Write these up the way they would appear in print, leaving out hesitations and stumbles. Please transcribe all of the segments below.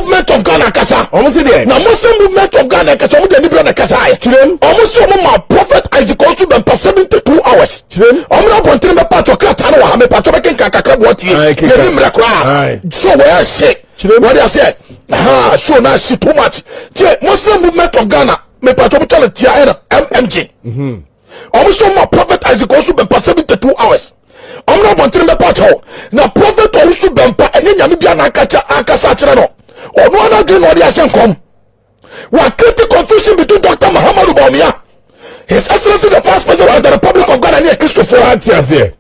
movement of Ghana kasa. Na Muslim movement of Ghana kasa omo de ni bro na kasa ay. Omo so omo ma prophet Isaac Owusu Bempah 72 hours. Omo na bontin be patch okra na wa ha me patch be ken kakra bo tie. Ye ni mra kra. So we say what I say. So now she too much. Muslim movement of Ghana me patch be tell tia MMG. Omo so ma prophet Isaac Owusu Bempah 72 hours. I'm not wanting the battle. Now, Prophet Owusu Bempah, and then Yamibia Akasachano, or no one doing what he has come. What creating confusion between Dr. Muhammad Bawumia, His Excellency the First President of the Republic of Ghana, near Christopher Antiaze.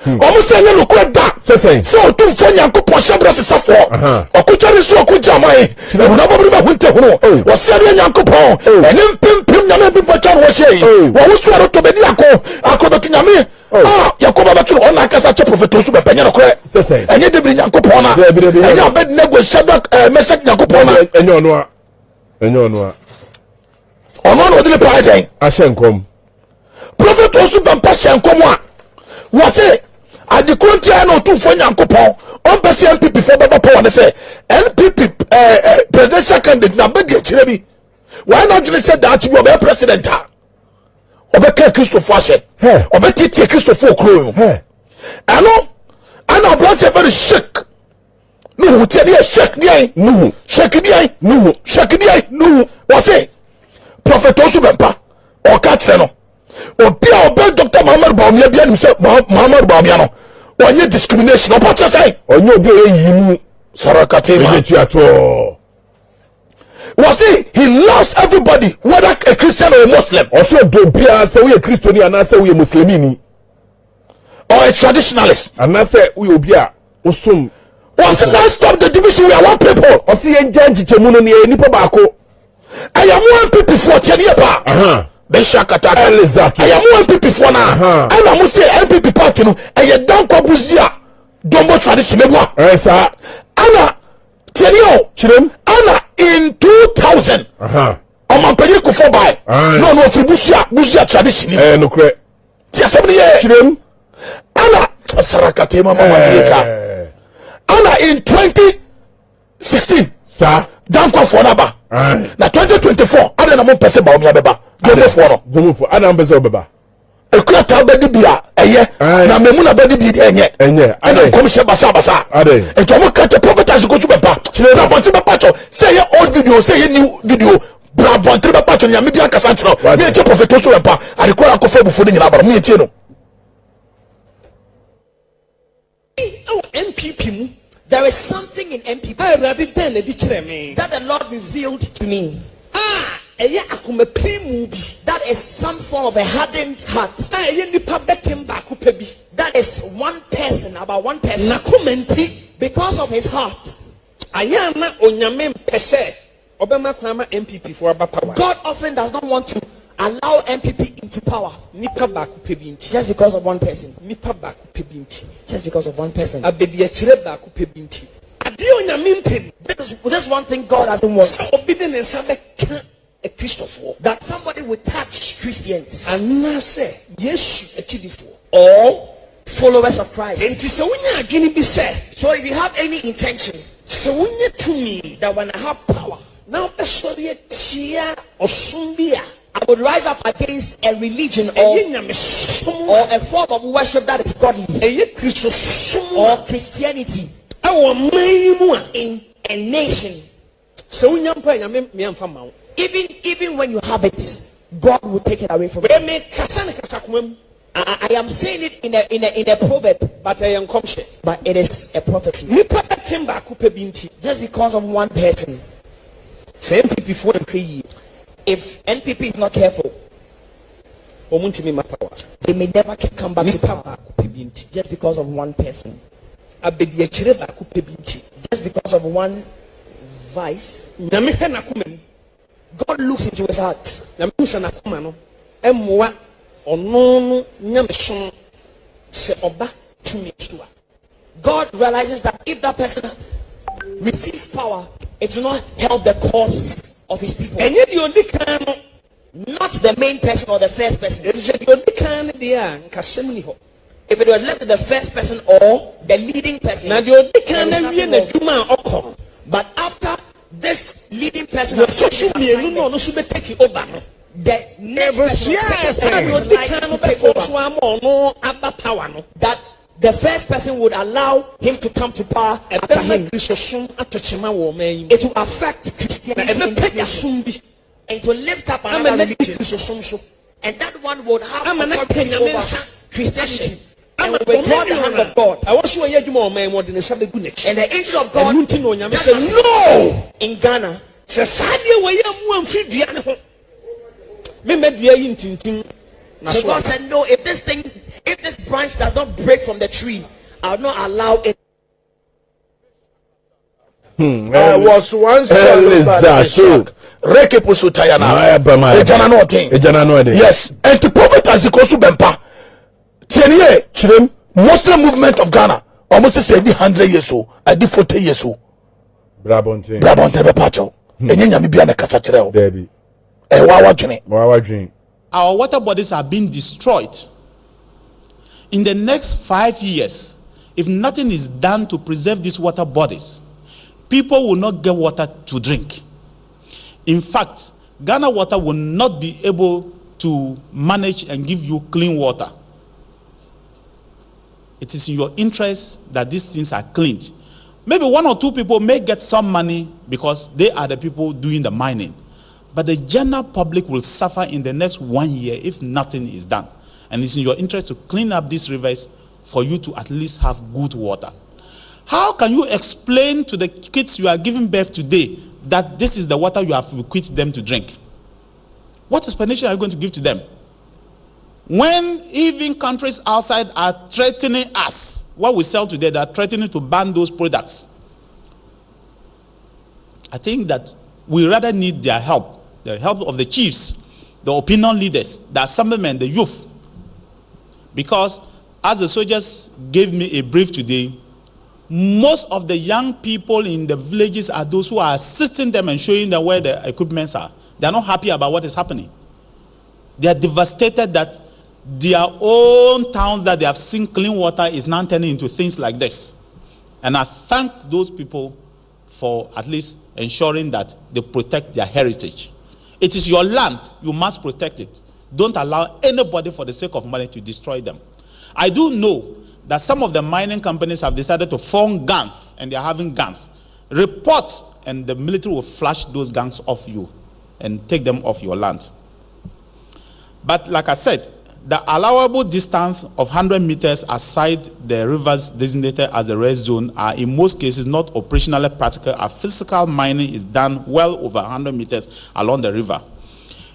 Almost saying, look at that. So, two Fanyanko Poshabra Safo, or Kuchari Soku Jamai, and Nababa Winter, was Serian Yanko, and then Pim Yamin Pachan was saying, what was swallowed to Bediako, Akobatinami. Yakoba batu on akasa che prophet Owusu Bempah nya no kore enye de bri Nyankopon na enye abed nego Shadrach Meshach Nyankopon na enye ono no de pa den ahyenkom prophet Owusu Bempah hyenkom a wo se adekrontia na otufo Nyankopon on pese MPP for baba power ne se NPP presidential candidate na bedi akire bi why not you say that you be president obeka Christopher ashe obetiti Christopher okro ano ana branch very shake no tie dey shake dey no shake dey no shake dey no what say prophet Owusu Bempah o ka tire no obi a obe Dr. Muhammad Bawumia bia nim say Muhammad Bawumia no onye discrimination o pacha say onye obi eyimu sarakate ma ato was he loves everybody, whether a Christian or a Muslim. Also, do be a say we a Christian and I say we a Muslimini or a traditionalist. And I say we will be a Osum. Was let's stop the division. We are one people. Or see a judge Chemuno ni nipo bako. I am one people for 10 years. Beshakata. I am one people for now. And I must say MPP party no. And you don't go buzia. Dombo tradition. Sir. Anna. Tell you. Chirem. Anna. In 2000, I'm paying for buy. No, for Busia tradition. No, correct. Yes, Anna Sarakate Mama Anna in 2016, sir. Danko for Naba. Now 2024, I don't know person about me. Don't for Adam Bezobaba. A crata baby beer, now Memuna baby beer, and I'm commission Basa. And Tomo catch a prophet as go to Bempah. Say your old video, say your new video. Brabant Patron, Yamibia Cassandra, me a prophet Owusu Bempah. I require a coffee before the about me. MPP, there is something in MPP that the Lord revealed to me. That is some form of a hardened heart. That is one person, about one person. Because of his heart. God often does not want to allow MPP into power. Just because of one person. Just because of one person. This one thing God doesn't want. That somebody would touch Christians or followers of Christ. So if you have any intention that when I have power, I would rise up against a religion or a form of worship that is godly or Christianity in a nation. Even when you have it, God will take it away from you. I am saying it in a proverb, but it is a prophecy. Just because of one person. If NPP is not careful, they may never come back to power. Just because of one person. Just because of one vice. God looks into his heart. God realizes that if that person receives power, it will not help the cause of his people. Not the main person or the first person. If it was left to the first person or the leading person, but after remaining person has taken take over. The next person would like to take over. That the first person would allow him to come to power after him. It will affect Christianity and to lift up another religion. And that one would have authority over Christianity. And will withdraw the hand of God. And the angel of God said, no! In Ghana. So God said, no, if this branch does not break from the tree, I will not allow it. I was once yes, and the prophet Owusu Bempah, Muslim movement of Ghana, almost said 100 years old, I did 40 years old. Brabonte Bepacho, and Yamibiana Casachero, baby. Our water bodies are being destroyed. In the next 5 years, if nothing is done to preserve these water bodies, people will not get water to drink. In fact, Ghana Water will not be able to manage and give you clean water. It is in your interest that these things are cleaned. Maybe 1 or 2 people may get some money because they are the people doing the mining. But the general public will suffer in the next 1 year if nothing is done. And it's in your interest to clean up these rivers for you to at least have good water. How can you explain to the kids you are giving birth today that this is the water you have bequeathed them to drink? What explanation are you going to give to them? When even countries outside are threatening us, what we sell today, they are threatening to ban those products. I think that we rather need their help, the help of the chiefs, the opinion leaders, the assemblymen, the youth. Because as the soldiers gave me a brief today, most of the young people in the villages are those who are assisting them and showing them where the equipments are. They are not happy about what is happening. They are devastated that their own towns that they have seen clean water is now turning into things like this. And I thank those people for at least ensuring that they protect their heritage. It is your land, you must protect it. Don't allow anybody for the sake of money to destroy them. I do know that some of the mining companies have decided to form gangs, and they are having gangs. Report, and the military will flash those gangs off you and take them off your land. But like I said, the allowable distance of 100 meters aside the rivers designated as a red zone are in most cases not operationally practical, as physical mining is done well over 100 meters along the river.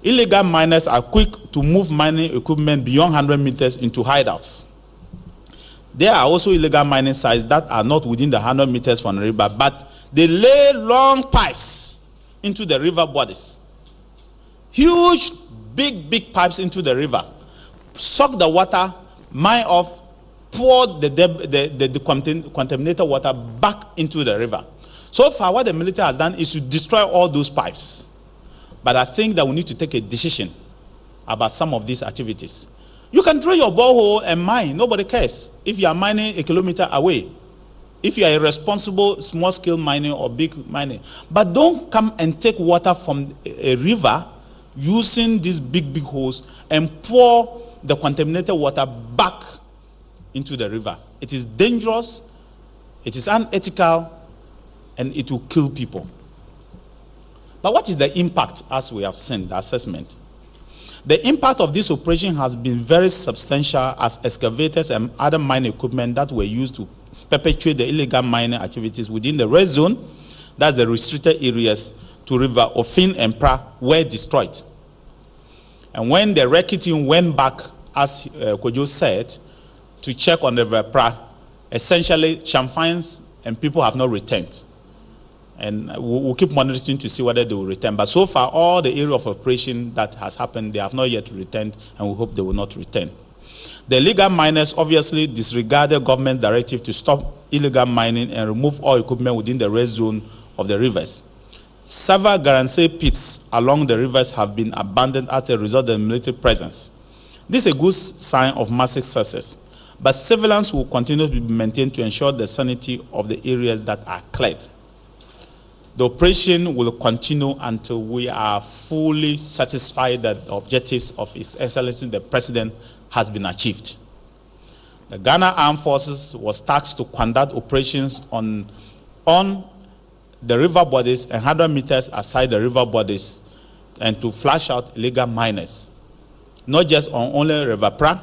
Illegal miners are quick to move mining equipment beyond 100 meters into hideouts. There are also illegal mining sites that are not within the 100 meters from the river, but they lay long pipes into the river bodies. Huge, big pipes into the river. Suck the water, mine off, pour the contaminated water back into the river. So far, what the military has done is to destroy all those pipes. But I think that we need to take a decision about some of these activities. You can drill your borehole and mine, nobody cares. If you are mining a kilometer away, if you are a responsible small-scale mining or big mining, but don't come and take water from a river using these big holes and pour the contaminated water back into the river. It is dangerous, it is unethical, and it will kill people. But what is the impact, as we have seen, the assessment? The impact of this operation has been very substantial, as excavators and other mining equipment that were used to perpetuate the illegal mining activities within the red zone, that's the restricted areas to River Ofin and Pra, were destroyed. And when the recce team went back, as Kojo said, to check on the River Pra, essentially champagnes and people have not returned. And we'll keep monitoring to see whether they will return. But so far, all the area of operation that has happened, they have not yet returned, and we hope they will not return. The illegal miners obviously disregarded government directive to stop illegal mining and remove all equipment within the red zone of the rivers. Several Garanse pits along the rivers have been abandoned as a result of the military presence. This is a good sign of massive success, but surveillance will continue to be maintained to ensure the sanity of the areas that are cleared. The operation will continue until we are fully satisfied that the objectives of His Excellency the President has been achieved. The Ghana Armed Forces was tasked to conduct operations on the river bodies and 100 meters aside the river bodies, and to flush out illegal miners, not just on only River Pra,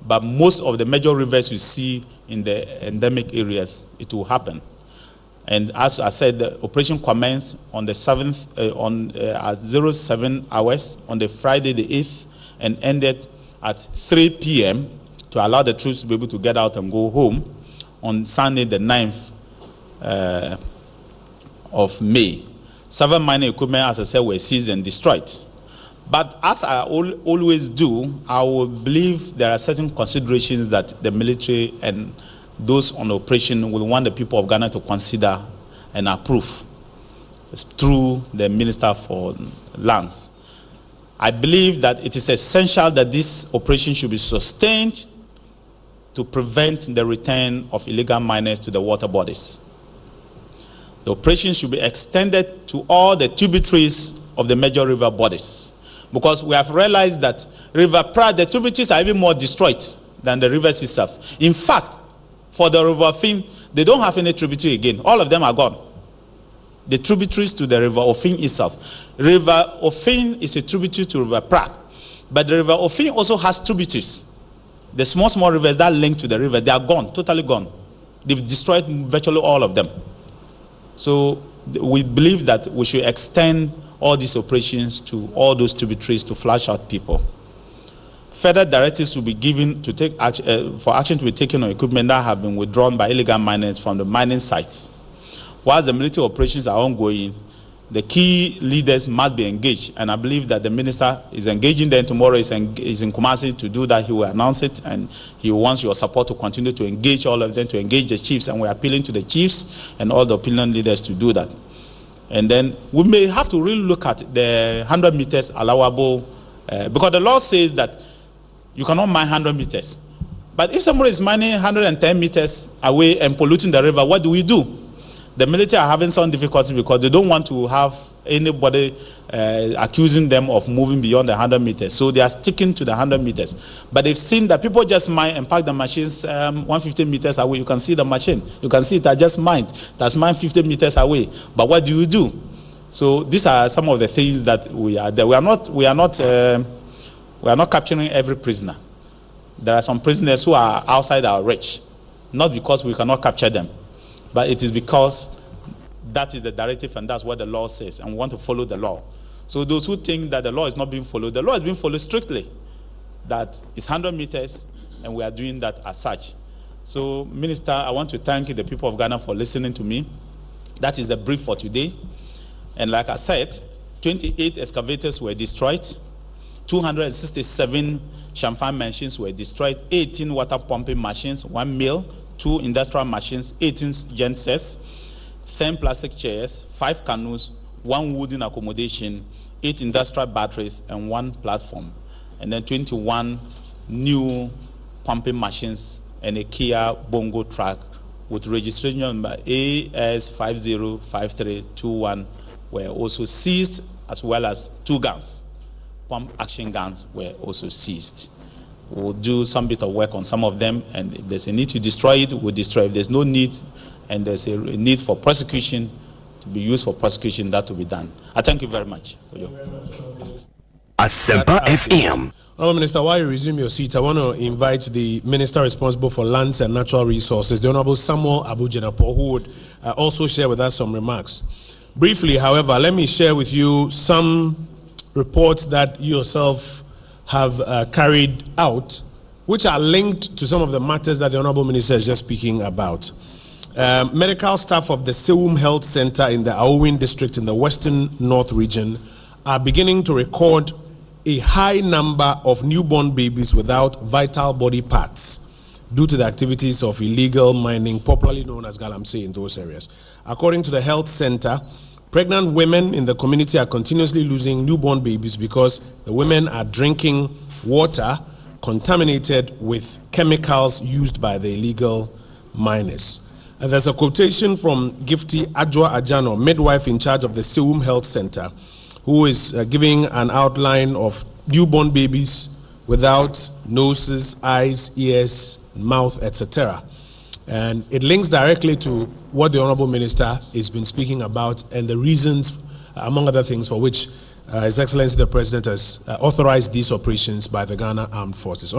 but most of the major rivers you see in the endemic areas. It will happen. And as I said, the operation commenced on the 7th at 07 hours on the Friday the 8th, and ended at 3 p.m. to allow the troops to be able to get out and go home on Sunday the 9th of May. 7 mining equipment, as I said, were seized and destroyed. But as I always do, I will believe there are certain considerations that the military and those on operation will want the people of Ghana to consider and approve through the Minister for Lands. I believe that it is essential that this operation should be sustained to prevent the return of illegal miners to the water bodies. The operation should be extended to all the tributaries of the major river bodies, because we have realized that River Pra, the tributaries are even more destroyed than the rivers itself. In fact, for the River Ofin, they don't have any tributary again. All of them are gone. The tributaries to the River Ofin itself. River Ofin is a tributary to River Pra, but the River Ofin also has tributaries. The small rivers that link to the river, they are gone, totally gone. They've destroyed virtually all of them. So we believe that we should extend all these operations to all those tributaries to flush out people. Further directives will be given to take for action to be taken on equipment that have been withdrawn by illegal miners from the mining sites. While the military operations are ongoing, the key leaders must be engaged, and I believe that the minister is engaging them. Tomorrow is in Kumasi to do that. He will announce it, and he wants your support to continue to engage all of them, to engage the chiefs, and we're appealing to the chiefs and all the opinion leaders to do that. And then we may have to really look at the 100 meters allowable, because the law says that you cannot mine 100 meters. But if somebody is mining 110 meters away and polluting the river, what do we do? The military are having some difficulty because they don't want to have anybody accusing them of moving beyond the 100 meters. So they are sticking to the 100 meters. But they've seen that people just mine and park the machines 150 meters away. You can see the machine. You can see it has just mined. That's mined 50 meters away. But what do you do? So these are some of the things that we are there. We are not capturing every prisoner. There are some prisoners who are outside our reach, not because we cannot capture them, but it is because that is the directive and that's what the law says, and we want to follow the law. So those who think that the law is not being followed, the law is being followed strictly. That is 100 meters, and we are doing that as such. So, Minister, I want to thank the people of Ghana for listening to me. That is the brief for today. And like I said, 28 excavators were destroyed, 267 champagne machines were destroyed, 18 water pumping machines, 1 mill, 2 industrial machines, 18 gensets, 10 plastic chairs, 5 canoes, 1 wooden accommodation, 8 industrial batteries, and 1 platform. And then 21 new pumping machines and a Kia Bongo truck with registration number AS505321 were also seized, as well as 2 guns. Pump action guns were also seized. We'll do some bit of work on some of them, and if there's a need to destroy it, we'll destroy it. If there's no need, and there's a need for prosecution, to be used for prosecution, that will be done. I thank you very much. Asempa FM. Honourable Minister, while you resume your seat, I want to invite the Minister responsible for lands and natural resources, the Honourable Samuel Abu-Jenapo, who would also share with us some remarks. Briefly, however, let me share with you some reports that you yourself have carried out, which are linked to some of the matters that the Honourable Minister is just speaking about. Medical staff of the Sewum Health Center in the Aowin district in the Western North region are beginning to record a high number of newborn babies without vital body parts due to the activities of illegal mining, popularly known as galamsey, in those areas. According to the health center, pregnant women in the community are continuously losing newborn babies because the women are drinking water contaminated with chemicals used by the illegal miners. And there's a quotation from Gifty Adjoa Ajano, midwife in charge of the Sewum Health Center, who is giving an outline of newborn babies without noses, eyes, ears, mouth, etc. And it links directly to what the Honorable Minister has been speaking about and the reasons, among other things, for which His Excellency the President has authorized these operations by the Ghana Armed Forces.